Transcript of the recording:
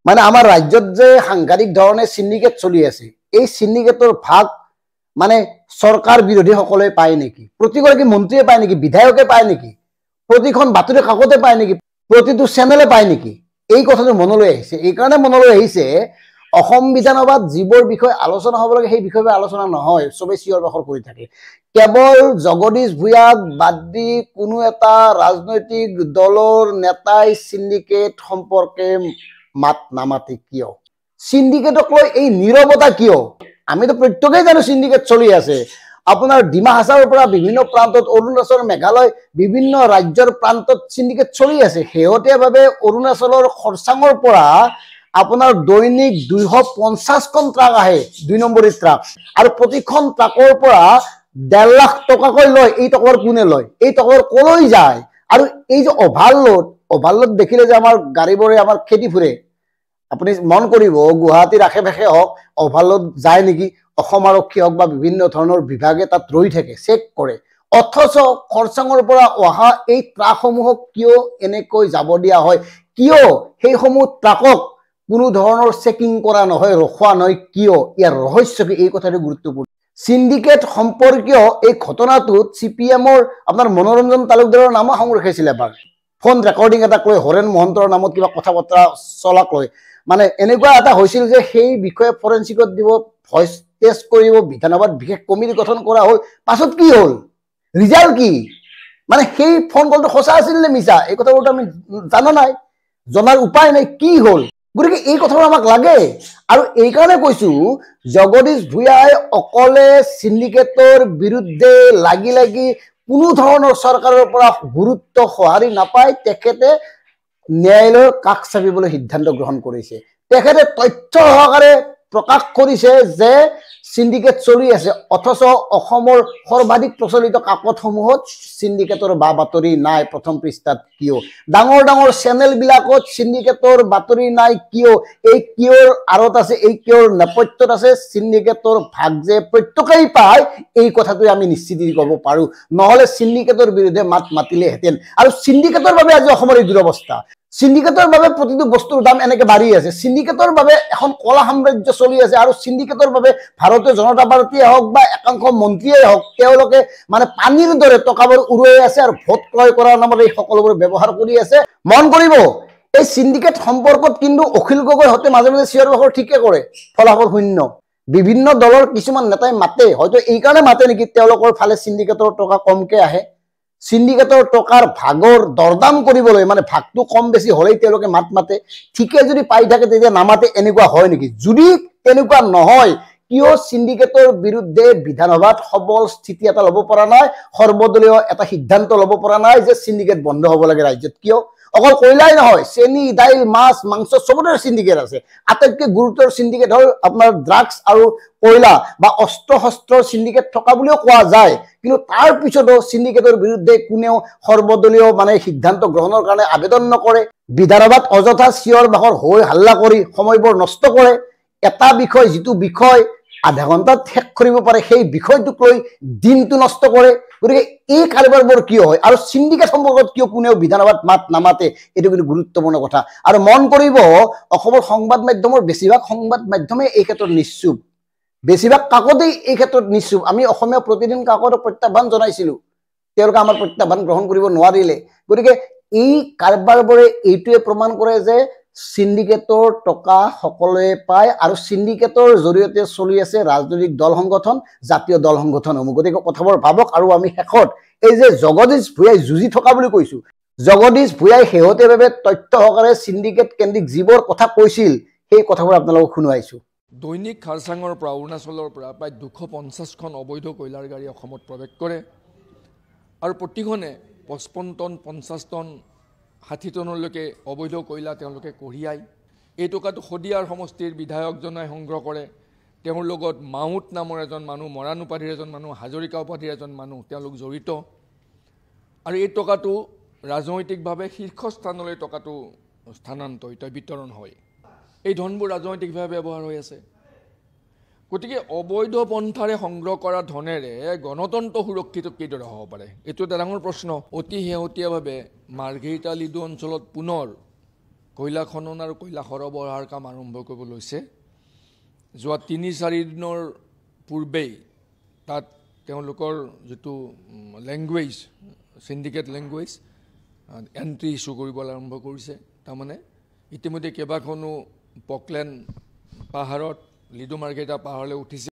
মানে আমাৰ ৰাজ্যত যে সাংঘাতিক ধৰণে সিন্ডিকেট চলি আছে, এই সিন্ডিকেটৰ ভাগ মানে চৰকাৰ বিৰোধী সকলে পায় নেকি? প্ৰতিগৰাকী মন্ত্ৰীয়ে পায় নেকি? বিধায়কে পায় নেকি? প্ৰতিখন বাতৰি কাকতে পায় নেকি? প্ৰতিটো চেনেলে পায় নেকি? এই কথাটো মনলৈ আহিছে। এই কাৰণে মনলৈ আহিছে অসম বিধানসভাত যিবোৰ বিষয় আলোচনা হ'ব লাগে সেই বিষয়বোৰ আলোচনা নহয়, চবে চিঞৰ বাখৰ কৰি থাকে। কেৱল জগদীশ ভূঞাক বাদ দি কোনো এটা ৰাজনৈতিক দলৰ নেতাই সিন্ডিকেট সম্পৰ্কে মাত নামাতে কিয়? সিন্ডিকেটক লৈ এই নীৰৱতা কিয়? আমিতো প্ৰত্যেকেই জানো সিন্ডিকেট চলি আছে। আপোনাৰ ডিমা হাছাওৰ পৰা বিভিন্ন প্ৰান্তত, অৰুণাচল, মেঘালয়, বিভিন্ন ৰাজ্যৰ প্ৰান্তত সিন্ডিকেট চলি আছে। শেহতীয়াভাৱে অৰুণাচলৰ খৰচাঙৰ পৰা আপোনাৰ দৈনিক 250খন ট্ৰাক আহে, 2 নম্বৰী ট্ৰাক, আৰু প্ৰতিখন ট্ৰাকৰ পৰা 1.5 লাখ টকাকৈ লয়। এই টকাৰ কোনে লয়? এই টকাৰ কলৈ যায়? আৰু এই যে অভাৰলোড দেখিলে যে আমাৰ গাড়ীবোৰে আমাৰ খেদি ফুৰে, আপুনি মন কৰিব গুৱাহাটীৰ আশে পাশে হওক অভাৰলোড যায় নেকি? অসম আৰক্ষী হওক বা বিভিন্ন ধৰণৰ বিভাগে তাত ৰৈ থাকে, চেক কৰে। অথচ খৰচাঙৰ পৰা অহা এই ট্ৰাকসমূহক কিয় এনেকৈ যাব দিয়া হয়? কিয় সেইসমূহ ট্ৰাকক কোনো ধৰণৰ চেকিং কৰা নহয়, ৰখোৱা নহয়? কিয়? ইয়াৰ ৰহস্য কি? এই কথাটো গুৰুত্বপূৰ্ণ। সিন্ডিকেট সম্পৰ্কীয় এই ঘটনাটোত CPM-ৰ আপোনাৰ মনোৰঞ্জন তালুকদাৰৰ নামো সাঙুৰি খাইছিল এবাৰ। ফোন ৰেকৰ্ডিং এটা লৈ হৰেণ মহন্তৰ নামত কিবা কথা বতৰা চলাক লৈ মানে এনেকুৱা এটা হৈছিল যে সেই বিষয়ে ফৰেনচিকত দিব, ভইচ টেষ্ট কৰিব, বিধানসভাত বিশেষ কমিটি গঠন কৰা হ'ল। পাছত কি হ'ল? ৰিজাল্ট কি? মানে সেই ফোন কলটো সঁচা আছিল নে মিছা? এই কথাবোৰতো আমি জানা নাই, জনাৰ উপায় নাই। কি হ'ল? গতিকে এই কথাবোৰ আমাক লাগে। আৰু এই কাৰণে কৈছো জগদীশ ভূঞাই অকলে সিন্ডিকেটৰ বিৰুদ্ধে লাগি কোনো ধৰণৰ চৰকাৰৰ পৰা গুৰুত্ব সঁহাৰি নাপায়। তেখেতে ন্যায়ালয়ৰ কাষ চাপিবলৈ সিদ্ধান্ত গ্ৰহণ কৰিছে। তেখেতে তথ্য সহকাৰে প্ৰকাশ কৰিছে যে সিন্ডিকেট চলি আছে, অথচ অসমৰ সৰ্বাধিক প্ৰচলিত কাকতসমূহত সিন্ডিকেটৰ বা বাতৰি নাই। প্ৰথম পৃষ্ঠাত কিয়? ডাঙৰ ডাঙৰ চেনেল বিলাকত সিন্ডিকেটৰ বাতৰি নাই কিয়? এই কিয়ৰ আঁৰত আছে, এই কিয়ৰ নেপথ্যত আছে সিন্ডিকেটৰ ভাগ যে প্ৰত্যেকেই পায়, এই কথাটো আমি নিশ্চিত ক'ব পাৰো। নহলে সিন্ডিকেটৰ বিৰুদ্ধে মাত মাতিলেহেঁতেন। আৰু সিন্ডিকেটৰ বাবে আজি অসমৰ এই দুৰৱস্থা। সিন্ডিকেটৰ বাবে প্ৰতিটো বস্তুৰ দাম এনেকে বাঢ়ি আছে। সিন্ডিকেটৰ বাবে এখন কলা সাম্ৰাজ্য চলি আছে। আৰু সিন্ডিকেটৰ বাবে ভাৰতীয় জনতা পাৰ্টীয়ে হওক বা একাংশ মন্ত্ৰীয়ে হওক, তেওঁলোকে মানে পানীৰ দৰে টকাবোৰ উৰুৱাই আছে আৰু ভোট ক্ৰয় কৰাৰ নামত এই সকলোবোৰ ব্যৱহাৰ কৰি আছে। মন কৰিব, এই সিন্ডিকেট সম্পৰ্কত কিন্তু অখিল গগৈহঁতে মাজে মাজে চিঞৰ বাখৰ ঠিকে কৰে, ফলাফল শূন্য। বিভিন্ন দলৰ কিছুমান নেতাই মাতে, হয়তো এই কাৰণে মাতে নেকি, তেওঁলোকৰ ফালে সিন্ডিকেটৰ টকা কমকে আহে। সিন্ডিকেটৰ টকাৰ ভাগৰ দৰদাম কৰিবলৈ, মানে ভাগটো কম বেছি হলেই তেওঁলোকে মাত মাতে। ঠিকে যদি পাই থাকে তেতিয়া নামাতে, এনেকুৱা হয় নেকি? যদি তেনেকুৱা নহয়, কিয় সিন্ডিকেটৰ বিৰুদ্ধে বিধানসভাত সবল স্থিতি এটা ল'ব পৰা নাই, সৰ্বদলীয় এটা সিদ্ধান্ত ল'ব পৰা নাই যে সিন্ডিকেট বন্ধ হ'ব লাগে ৰাজ্যত? কিয়? অকল কয়লাই নহয়, চেনি, দাইল, মাছ, মাংস চবতে সিন্ডিকেট আছে। আটাইতকৈ গুৰুতৰ সিন্ডিকেট হ'ল আপোনাৰ ড্ৰাগছ আৰু কয়লা বা অস্ত্ৰ শস্ত্ৰৰ সিন্ডিকেট থকা বুলিও কোৱা যায়। কিন্তু তাৰ পিছতো সিন্ডিকেটৰ বিৰুদ্ধে কোনেও সৰ্বদলীয় মানে সিদ্ধান্ত গ্ৰহণৰ কাৰণে আবেদন নকৰে। বিধানসভাত অযথা চিঞৰ বাখৰ হৈ হাল্লা কৰি সময়বোৰ নষ্ট কৰে। এটা বিষয়, যিটো বিষয় আধা ঘণ্টাত শেষ কৰিব পাৰে, সেই বিষয়টোক লৈ দিনটো নষ্ট কৰে। গতিকে এই কাৰবাৰবোৰ কিয় হয়? আৰু সিন্ডিকেট সম্পৰ্কত কিয় কোনেও বিধানসভাত মাত নামাতে? এইটো কিন্তু গুৰুত্বপূৰ্ণ কথা। আৰু মন কৰিব, অসমৰ সংবাদ মাধ্যমৰ বেছিভাগ সংবাদ মাধ্যমে এই ক্ষেত্ৰত নিশ্চুপ, বেছিভাগ কাকতেই এই ক্ষেত্ৰত নিশ্চুপ। আমি অসমীয়া প্ৰতিদিন কাকতক প্ৰত্যাহ্বান জনাইছিলো, তেওঁলোকে আমাৰ প্ৰত্যাহ্বান গ্ৰহণ কৰিব নোৱাৰিলে। গতিকে এই কাৰবাৰবোৰে এইটোৱে প্ৰমাণ কৰে যে সিন্ডিকেটৰ টকা সকলোৱে পায় আৰু সিন্ডিকেটৰ জৰিয়তে চলি আছে ৰাজনৈতিক দল সংগঠন, জাতীয় দল সংগঠনসমূহ। গতিকে কথাবোৰ ভাবক। আৰু আমি শেষত এই যে জগদীশ ভূঞাই যুঁজি থকা বুলি কৈছো, জগদীশ ভূঞাই শেহতীয়াভাৱে তথ্য সহকাৰে সিন্ডিকেট কেন্দ্ৰিক যিবোৰ কথা কৈছিল, সেই কথাবোৰ আপোনালোকক শুনুৱাইছো। দৈনিক খাৰচাঙৰ পৰা অৰুণাচলৰ পৰা প্ৰায় 250খন অবৈধ কয়লাৰ গাড়ী অসমত প্ৰৱেশ কৰে আৰু প্ৰতিখনে 55 টন, 50 টন, 60 টনলৈকে অবৈধ কয়লা তেওঁলোকে কঢ়িয়ায়। এই টকাটো শদিয়াৰ সমষ্টিৰ বিধায়কজনে সংগ্ৰহ কৰে। তেওঁৰ লগত মাউত নামৰ এজন মানুহ, মৰাণ উপাধিৰ এজন মানুহ, হাজৰিকা উপাধিৰ এজন মানুহ, তেওঁলোক জড়িত। আৰু এই টকাটো ৰাজনৈতিকভাৱে শীৰ্ষস্থানলৈ টকাটো স্থানান্তৰিত বিতৰণ হয়। এই ধনবোৰ ৰাজনৈতিকভাৱে ব্যৱহাৰ হৈ আছে। গতিকে অবৈধ পন্থাৰে সংগ্ৰহ কৰা ধনেৰে গণতন্ত্ৰ সুৰক্ষিত কিদৰে হ'ব পাৰে? এইটো এটা ডাঙৰ প্ৰশ্ন। অতি শেহতীয়াভাৱে মাৰ্ঘেৰিটা লিডু অঞ্চলত পুনৰ কয়লা খনন আৰু কয়লা সৰবৰাহৰ কাম আৰম্ভ কৰিব লৈছে। যোৱা ৩-৪ দিনৰ পূৰ্বেই তাত তেওঁলোকৰ যিটো language syndicate language entry issue কৰিবলৈ আৰম্ভ কৰিছে। তাৰমানে ইতিমধ্যে কেইবাখনো পকলেণ্ড পাহাৰত লিডু মাৰ্কেটা পাহাৰলৈ উঠিছে।